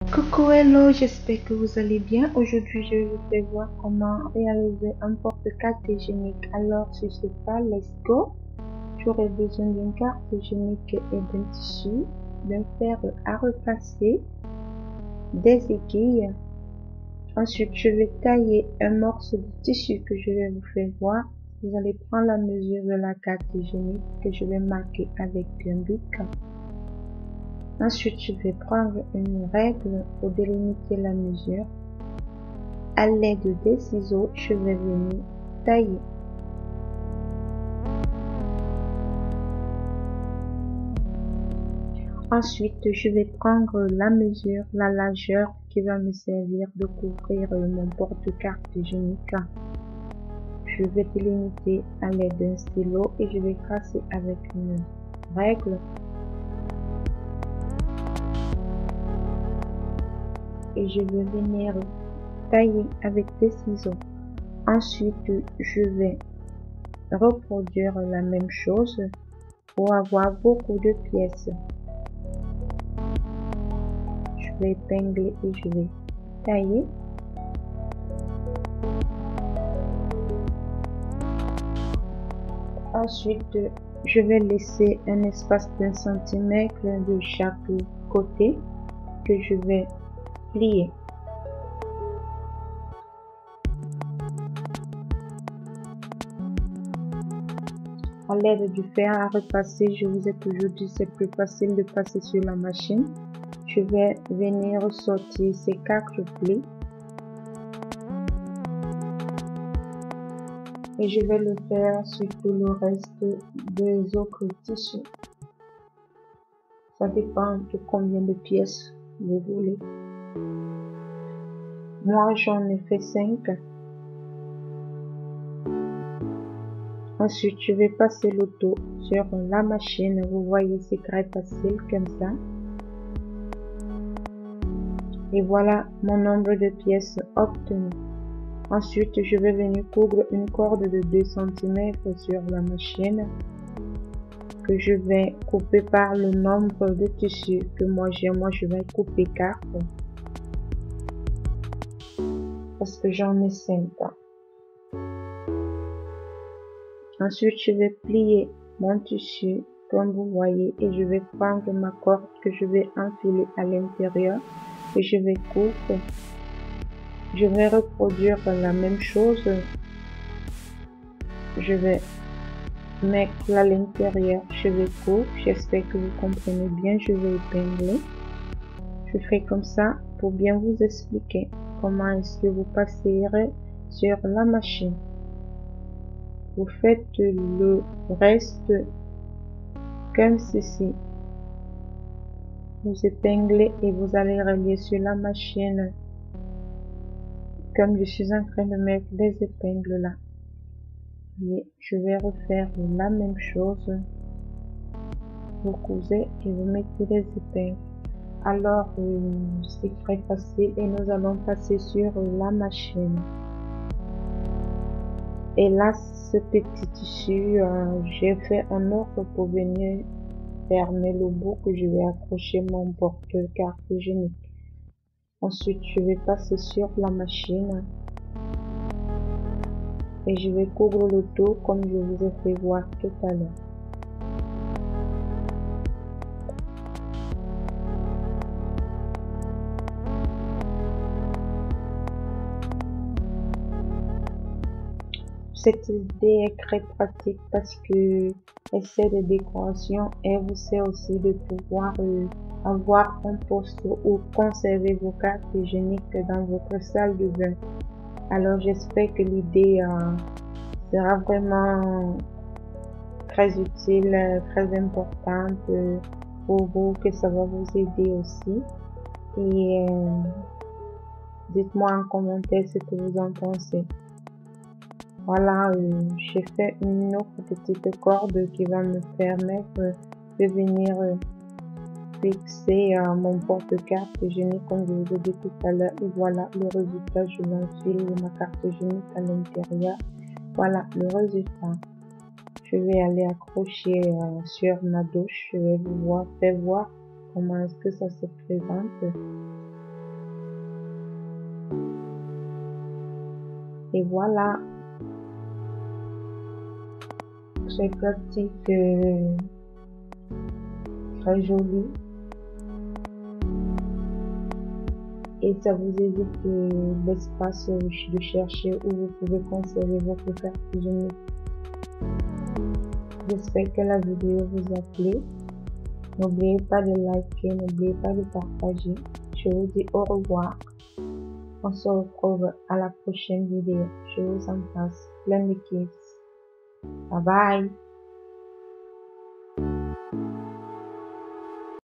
Coucou, hello, j'espère que vous allez bien. Aujourd'hui, je vais vous faire voir comment réaliser un porte-carte hygiénique. Alors, sur ce pas, let's go. J'aurai besoin d'une carte hygiénique et d'un tissu, d'un fer à repasser, des aiguilles. Ensuite, je vais tailler un morceau de tissu que je vais vous faire voir. Vous allez prendre la mesure de la carte hygiénique que je vais marquer avec un bic. Ensuite, je vais prendre une règle pour délimiter la mesure. À l'aide des ciseaux, je vais venir tailler. Ensuite, je vais prendre la mesure, la largeur qui va me servir de couvrir mon porte-carte hygiénique. Je vais délimiter à l'aide d'un stylo et je vais tracer avec une règle. Et je vais venir tailler avec des ciseaux. Ensuite, je vais reproduire la même chose pour avoir beaucoup de pièces. Je vais épingler et je vais tailler. Ensuite, je vais laisser un espace d'1 centimètre de chaque côté que je vais plier. À l'aide du fer à repasser, je vous ai toujours dit c'est plus facile de passer sur la machine. Je vais venir sortir ces 4 plis et je vais le faire sur tout le reste des autres tissus. Ça dépend de combien de pièces vous voulez. Moi, j'en ai fait 5. Ensuite, je vais passer le tout sur la machine. Vous voyez, c'est très facile comme ça. Et voilà mon nombre de pièces obtenues. Ensuite, je vais venir coudre une corde de 2 cm sur la machine que je vais couper par le nombre de tissus que moi j'ai. Moi, je vais couper 4 parce que j'en ai 5. Ensuite, je vais plier mon tissu comme vous voyez et je vais prendre ma corde que je vais enfiler à l'intérieur et je vais couper. Je vais reproduire la même chose. Je vais mettre à l'intérieur, je vais couper. J'espère que vous comprenez bien. Je vais épingler. Je ferai comme ça pour bien vous expliquer comment est-ce que vous passerez sur la machine. Vous faites le reste comme ceci. Vous épinglez et vous allez relier sur la machine comme je suis en train de mettre des épingles là. Et je vais refaire la même chose. Vous cousez et vous mettez les épingles. Alors, c'est très facile et nous allons passer sur la machine. Et là, ce petit tissu, j'ai fait un autre pour venir fermer le bout que je vais accrocher mon porte-carte hygiénique. Ensuite, je vais passer sur la machine et je vais coudre le tout comme je vous ai fait voir tout à l'heure. Cette idée est très pratique parce que elle sert de décoration et vous sert aussi de pouvoir avoir un poste où conserver vos cartes hygiéniques dans votre salle de bain. Alors j'espère que l'idée sera vraiment très utile, très importante pour vous, que ça va vous aider aussi. Et dites-moi en commentaire ce que vous en pensez. Voilà, j'ai fait une autre petite corde qui va me permettre de venir fixer mon porte-carte hygiénique comme je vous ai dit tout à l'heure. Et voilà le résultat, je m'enfile ma carte hygiénique à l'intérieur. Voilà le résultat. Je vais aller accrocher sur ma douche. Je vais vous faire voir comment est-ce que ça se présente. Voilà, je vais venir mettre mon porte-carte hygiénique à l'intérieur. Et voilà le résultat. Je vais aller accrocher sur ma douche. Je vais vous faire voir comment est-ce que ça se présente. Voilà le résultat. Je vais aller accrocher sur ma douche. Je vais vous faire voir comment est-ce que ça se présente. Voilà le résultat. Et voilà, très pratique, très joli. Et ça vous évite l'espace de chercher où vous pouvez conserver votre carte Gmail. J'espère que la vidéo vous a plu. N'oubliez pas de liker, n'oubliez pas de partager. Je vous dis au revoir. On se retrouve à la prochaine vidéo. Je vous embrasse plein de kisses. Bye bye.